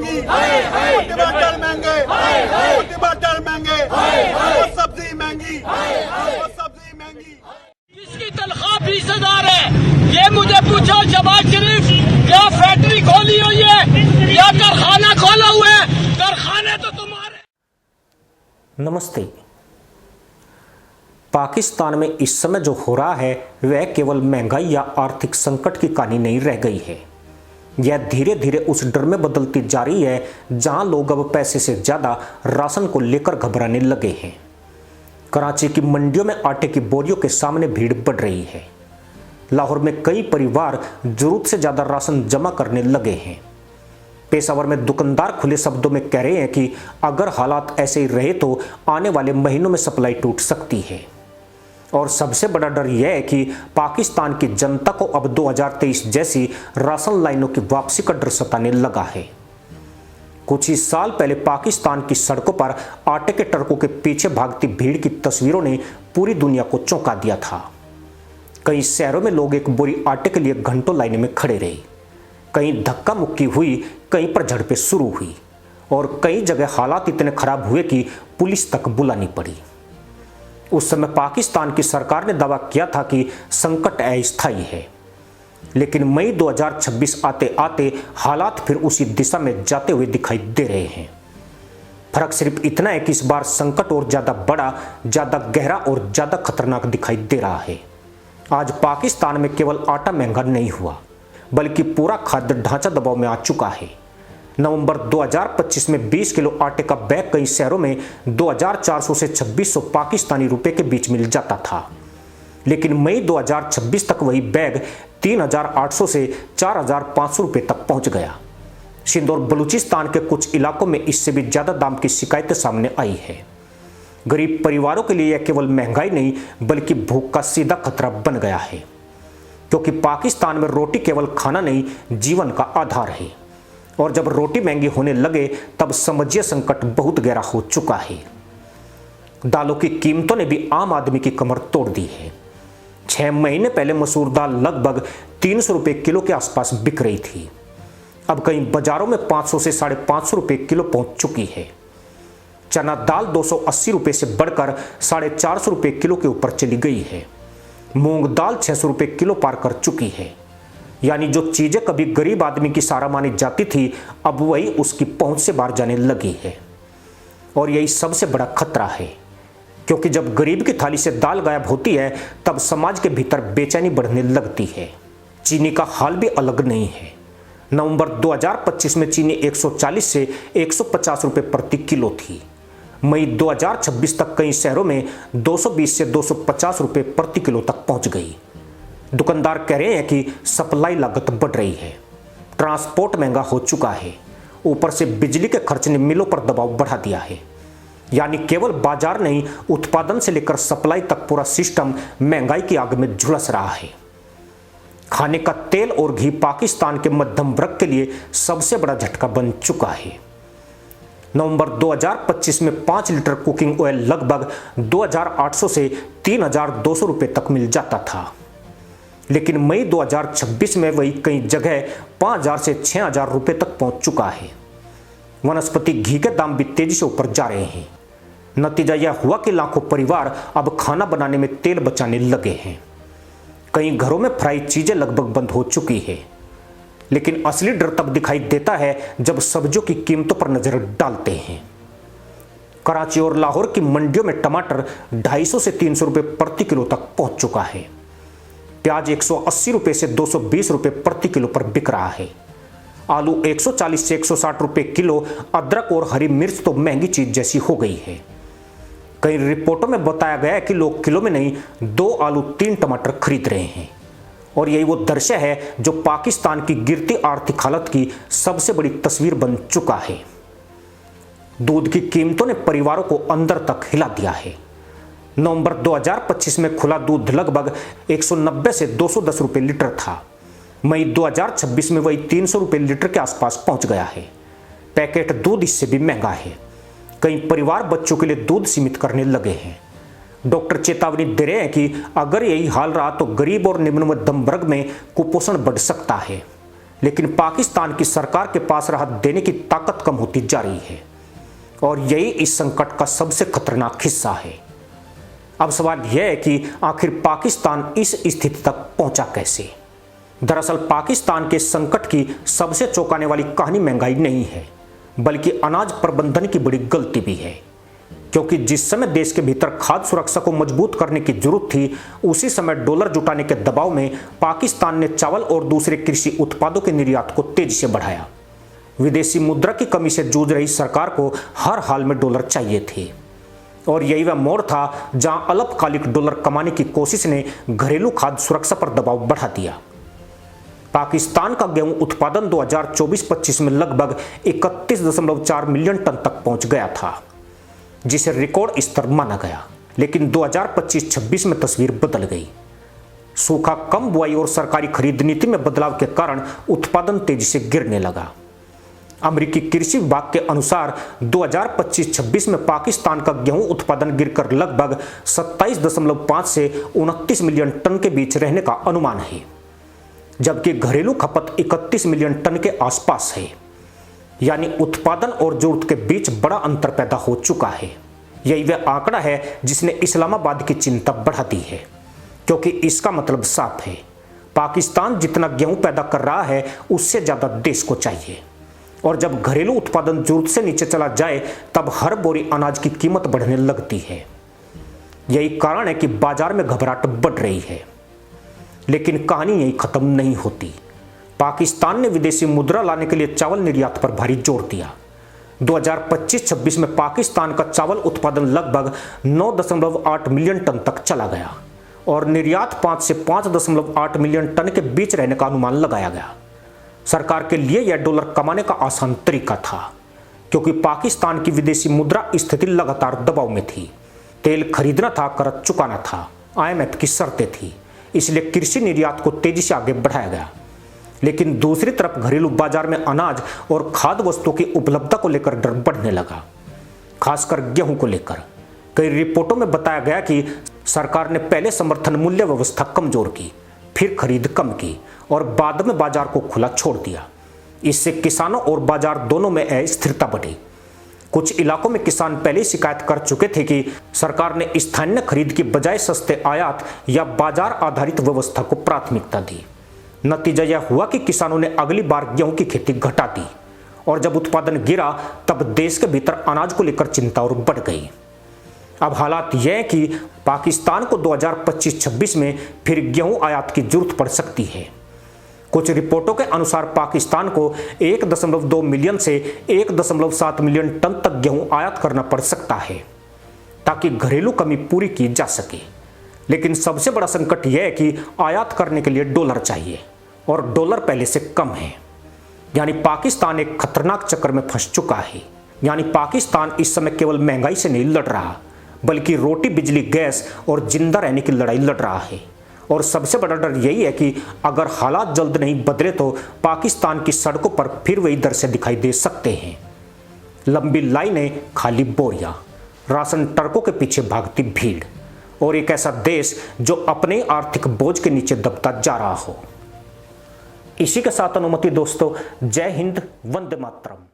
महंगी, टमाटर महंगे, टमाटर महंगे, वो सब्जी महंगी, वो सब्जी महंगी। जिसकी तनख्वाह 20,000 है, ये मुझे पूछो शहबाज शरीफ क्या फैक्ट्री खोली हुई है या कारखाना खोला हुआ है? कारखाने तो तुम्हारे। नमस्ते। पाकिस्तान में इस समय जो हो रहा है वह केवल महंगाई या आर्थिक संकट की कहानी नहीं रह गई है। यह धीरे धीरे उस डर में बदलती जा रही है जहां लोग अब पैसे से ज़्यादा राशन को लेकर घबराने लगे हैं। कराची की मंडियों में आटे की बोरियों के सामने भीड़ बढ़ रही है। लाहौर में कई परिवार जरूरत से ज़्यादा राशन जमा करने लगे हैं। पेशावर में दुकानदार खुले शब्दों में कह रहे हैं कि अगर हालात ऐसे ही रहे तो आने वाले महीनों में सप्लाई टूट सकती है। और सबसे बड़ा डर यह है कि पाकिस्तान की जनता को अब 2023 जैसी राशन लाइनों की वापसी का डर सताने लगा है। कुछ ही साल पहले पाकिस्तान की सड़कों पर आटे के ट्रकों के पीछे भागती भीड़ की तस्वीरों ने पूरी दुनिया को चौंका दिया था। कई शहरों में लोग एक बोरी आटे के लिए घंटों लाइन में खड़े रहे। कहीं धक्का मुक्की हुई, कहीं पर झड़पें शुरू हुई और कई जगह हालात इतने खराब हुए कि पुलिस तक बुलानी पड़ी। उस समय पाकिस्तान की सरकार ने दावा किया था कि संकट अस्थायी है, लेकिन मई 2026 आते आते हालात फिर उसी दिशा में जाते हुए दिखाई दे रहे हैं। फर्क सिर्फ इतना है कि इस बार संकट और ज़्यादा बड़ा, ज़्यादा गहरा और ज़्यादा खतरनाक दिखाई दे रहा है। आज पाकिस्तान में केवल आटा महंगा नहीं हुआ, बल्कि पूरा खाद्य ढांचा दबाव में आ चुका है। नवंबर 2025 में 20 किलो आटे का बैग कई शहरों में 2,400 से 2,600 पाकिस्तानी रुपए के बीच मिल जाता था, लेकिन मई 2026 तक वही बैग 3,800 से 4,500 रुपए तक पहुंच गया। सिंध और बलूचिस्तान के कुछ इलाकों में इससे भी ज़्यादा दाम की शिकायतें सामने आई है। गरीब परिवारों के लिए यह केवल महंगाई नहीं बल्कि भूख का सीधा खतरा बन गया है, क्योंकि पाकिस्तान में रोटी केवल खाना नहीं, जीवन का आधार है। और जब रोटी महंगी होने लगे तब समझिए संकट बहुत गहरा हो चुका है। दालों की कीमतों ने भी आम आदमी की कमर तोड़ दी है। 6 महीने पहले मसूर दाल लगभग 300 रुपये किलो के आसपास बिक रही थी, अब कई बाजारों में 500 से 550 रुपये किलो पहुंच चुकी है। चना दाल 280 रुपये से बढ़कर 450 रुपये किलो के ऊपर चली गई है। मूंग दाल 600 रुपये किलो पार कर चुकी है। यानी जो चीजें कभी गरीब आदमी की सहारा मानी जाती थी, अब वही उसकी पहुंच से बाहर जाने लगी है। और यही सबसे बड़ा खतरा है, क्योंकि जब गरीब की थाली से दाल गायब होती है तब समाज के भीतर बेचैनी बढ़ने लगती है। चीनी का हाल भी अलग नहीं है। नवंबर 2025 में चीनी 140 से 150 रुपये प्रति किलो थी। मई 2026 तक कई शहरों में 220 से 250 रुपये प्रति किलो तक पहुंच गई। दुकानदार कह रहे हैं कि सप्लाई लागत बढ़ रही है, ट्रांसपोर्ट महंगा हो चुका है, ऊपर से बिजली के खर्च ने मिलों पर दबाव बढ़ा दिया है। यानी केवल बाजार नहीं, उत्पादन से लेकर सप्लाई तक पूरा सिस्टम महंगाई की आग में झुलस रहा है। खाने का तेल और घी पाकिस्तान के मध्यम वर्ग के लिए सबसे बड़ा झटका बन चुका है। नवंबर 2025 में 5 लीटर कुकिंग ऑयल लगभग 2,800 से 3,200 रुपये तक मिल जाता था, लेकिन मई 2026 में वही कई जगह 5,000 से 6,000 रुपये तक पहुंच चुका है। वनस्पति घी के दाम भी तेजी से ऊपर जा रहे हैं। नतीजा यह हुआ कि लाखों परिवार अब खाना बनाने में तेल बचाने लगे हैं। कई घरों में फ्राई चीजें लगभग बंद हो चुकी है, लेकिन असली डर तब दिखाई देता है जब सब्जियों की कीमतों पर नजर डालते हैं। कराची और लाहौर की मंडियों में टमाटर 250 से 300 रुपये प्रति किलो तक पहुंच चुका है। प्याज 180 रुपये से 220 रुपये प्रति किलो पर बिक रहा है। आलू 140 से 160 रुपये किलो। अदरक और हरी मिर्च तो महंगी चीज जैसी हो गई है। कई रिपोर्टों में बताया गया है कि लोग किलो में नहीं, 2 आलू 3 टमाटर खरीद रहे हैं। और यही वो दृश्य है जो पाकिस्तान की गिरती आर्थिक हालत की सबसे बड़ी तस्वीर बन चुका है। दूध की कीमतों ने परिवारों को अंदर तक हिला दिया है। नवंबर 2025 में खुला दूध लगभग 190 से 210 रुपये लीटर था। मई 2026 में वही 300 रुपये लीटर के आसपास पहुंच गया है। पैकेट दूध इससे भी महंगा है। कई परिवार बच्चों के लिए दूध सीमित करने लगे हैं। डॉक्टर चेतावनी दे रहे हैं कि अगर यही हाल रहा तो गरीब और निम्न मध्यम वर्ग में कुपोषण बढ़ सकता है। लेकिन पाकिस्तान की सरकार के पास राहत देने की ताकत कम होती जा रही है और यही इस संकट का सबसे खतरनाक हिस्सा है। अब सवाल यह है कि आखिर पाकिस्तान इस स्थिति तक पहुंचा कैसे। दरअसल पाकिस्तान के संकट की सबसे चौंकाने वाली कहानी महंगाई नहीं है, बल्कि अनाज प्रबंधन की बड़ी गलती भी है। क्योंकि जिस समय देश के भीतर खाद्य सुरक्षा को मजबूत करने की जरूरत थी, उसी समय डॉलर जुटाने के दबाव में पाकिस्तान ने चावल और दूसरे कृषि उत्पादों के निर्यात को तेजी से बढ़ाया। विदेशी मुद्रा की कमी से जूझ रही सरकार को हर हाल में डॉलर चाहिए थे और यही वह मोड़ था जहां अल्पकालिक डॉलर कमाने की कोशिश ने घरेलू खाद्य सुरक्षा पर दबाव बढ़ा दिया। पाकिस्तान का गेहूं उत्पादन 2024-25 में लगभग 31.4 मिलियन टन तक पहुंच गया था, जिसे रिकॉर्ड स्तर माना गया। लेकिन 2025-26 में तस्वीर बदल गई। सूखा, कम बुआई और सरकारी खरीद नीति में बदलाव के कारण उत्पादन तेजी से गिरने लगा। अमेरिकी कृषि विभाग के अनुसार 2025-26 में पाकिस्तान का गेहूं उत्पादन गिरकर लगभग 27.5 से 29 मिलियन टन के बीच रहने का अनुमान है, जबकि घरेलू खपत 31 मिलियन टन के आसपास है। यानी उत्पादन और जरूरत के बीच बड़ा अंतर पैदा हो चुका है। यही वह आंकड़ा है जिसने इस्लामाबाद की चिंता बढ़ा दी है, क्योंकि इसका मतलब साफ है, पाकिस्तान जितना गेहूं पैदा कर रहा है उससे ज्यादा देश को चाहिए। और जब घरेलू उत्पादन जरूरत से नीचे चला जाए तब हर बोरी अनाज की कीमत बढ़ने लगती है। यही कारण है कि बाजार में घबराहट बढ़ रही है। लेकिन कहानी यही खत्म नहीं होती। पाकिस्तान ने विदेशी मुद्रा लाने के लिए चावल निर्यात पर भारी जोर दिया। 2025-26 में पाकिस्तान का चावल उत्पादन लगभग 9.8 मिलियन टन तक चला गया और निर्यात 5 से 5.8 मिलियन टन के बीच रहने का अनुमान लगाया गया। सरकार के लिए यह डॉलर कमाने का आसान तरीका था, क्योंकि पाकिस्तान की विदेशी मुद्रा स्थिति लगातार दबाव में थी। तेल खरीदना था, कर्ज चुकाना था, IMF की शर्तें थी, इसलिए कृषि निर्यात को तेजी से आगे बढ़ाया गया। लेकिन दूसरी तरफ घरेलू बाजार में अनाज और खाद्य वस्तुओं की उपलब्धता को लेकर डर बढ़ने लगा, खासकर गेहूं को लेकर। कई रिपोर्टों में बताया गया कि सरकार ने पहले समर्थन मूल्य व्यवस्था कमजोर की, फिर खरीद कम की और बाद में बाजार को खुला छोड़ दिया। इससे किसानों और बाजार दोनों में अस्थिरता बढ़ी। कुछ इलाकों में किसान पहले ही शिकायत कर चुके थे कि सरकार ने स्थानीय खरीद की बजाय सस्ते आयात या बाजार आधारित व्यवस्था को प्राथमिकता दी। नतीजा यह हुआ कि किसानों ने अगली बार गेहूं की खेती घटा दी और जब उत्पादन गिरा तब देश के भीतर अनाज को लेकर चिंता और बढ़ गई। अब हालात यह है कि पाकिस्तान को 2025-26 में फिर गेहूं आयात की जरूरत पड़ सकती है। कुछ रिपोर्टों के अनुसार पाकिस्तान को 1.2 मिलियन से 1.7 मिलियन टन तक गेहूं आयात करना पड़ सकता है ताकि घरेलू कमी पूरी की जा सके। लेकिन सबसे बड़ा संकट यह है कि आयात करने के लिए डॉलर चाहिए और डॉलर पहले से कम है। यानी पाकिस्तान एक खतरनाक चक्कर में फंस चुका है। यानी पाकिस्तान इस समय केवल महंगाई से नहीं लड़ रहा, बल्कि रोटी, बिजली, गैस और जिंदा रहने की लड़ाई लड़ रहा है। और सबसे बड़ा डर यही है कि अगर हालात जल्द नहीं बदले तो पाकिस्तान की सड़कों पर फिर वही दृश्य दिखाई दे सकते हैं। लंबी लाइनें, खाली बोरियां, राशन ट्रकों के पीछे भागती भीड़ और एक ऐसा देश जो अपने आर्थिक बोझ के नीचे दबता जा रहा हो। इसी के साथ अनुमति दोस्तों, जय हिंद, वंदे मातरम।